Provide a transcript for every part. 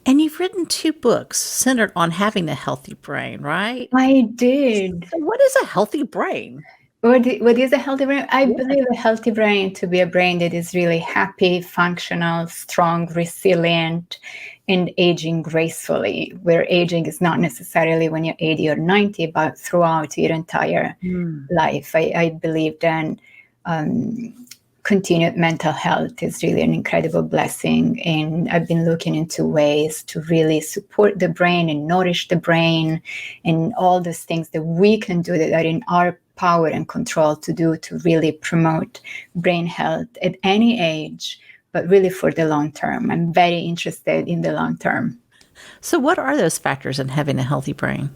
And you've written two books centered on having a healthy brain, right? I did. So what is a healthy brain? What is a healthy brain? I Yeah. believe a healthy brain to be a brain that is really happy, functional, strong, resilient, and aging gracefully, where aging is not necessarily when you're 80 or 90, but throughout your entire Mm. life. I believe then continued mental health is really an incredible blessing. And I've been looking into ways to really support the brain and nourish the brain and all those things that we can do that are in our power and control to do to really promote brain health at any age, but really for the long term. I'm very interested in the long term. So what are those factors in having a healthy brain?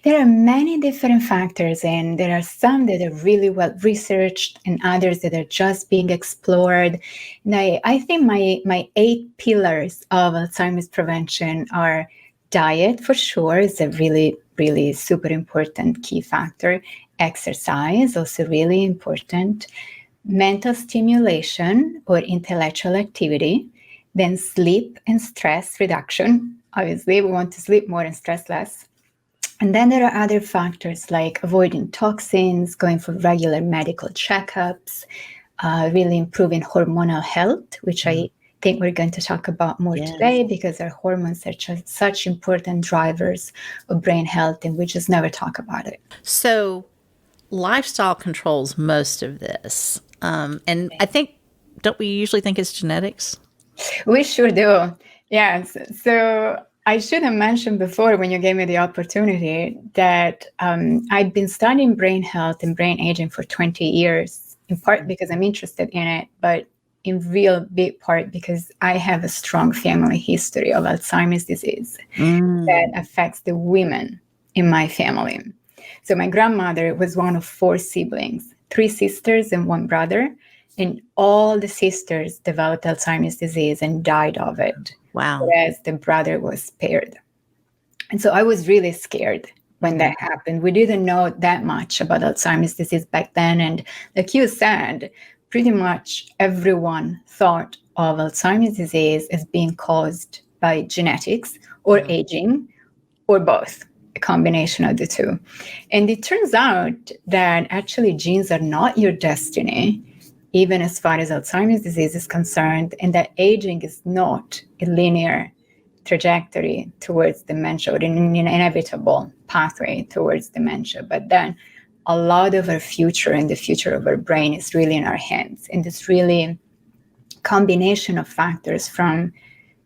There are many different factors, and there are some that are really well researched and others that are just being explored. And I think my 8 pillars of Alzheimer's prevention are diet, for sure, is a really, really super important key factor. Exercise, also really important. Mental stimulation or intellectual activity. Then sleep and stress reduction. Obviously, we want to sleep more and stress less. And then there are other factors like avoiding toxins, going for regular medical checkups, really improving hormonal health, which I think we're going to talk about more Yes. today because our hormones are just such important drivers of brain health, and we just never talk about it. So lifestyle controls most of this. And I think, don't we usually think it's genetics? We sure do. Yes. So I should have mentioned before when you gave me the opportunity that I've been studying brain health and brain aging for 20 years, in part because I'm interested in it, but in real big part because I have a strong family history of Alzheimer's disease that affects the women in my family. So my grandmother was one of 4 siblings, 3 sisters and 1 brother. And all the sisters developed Alzheimer's disease and died of it. Wow. Whereas the brother was spared. And so I was really scared when that happened. We didn't know that much about Alzheimer's disease back then. And like you said, pretty much everyone thought of Alzheimer's disease as being caused by genetics or aging or both, a combination of the two. And it turns out that actually genes are not your destiny, even as far as Alzheimer's disease is concerned, and that aging is not a linear trajectory towards dementia or an inevitable pathway towards dementia. But then a lot of our future and the future of our brain is really in our hands. And it's really combination of factors from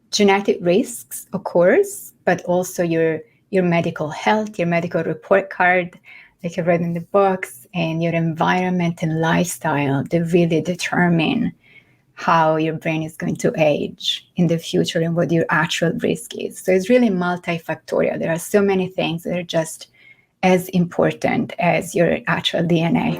genetic risks, of course, but also your medical health, your medical report card, like I've read in the books, and your environment and lifestyle that really determine how your brain is going to age in the future and what your actual risk is. So it's really multifactorial. There are so many things that are just as important as your actual DNA.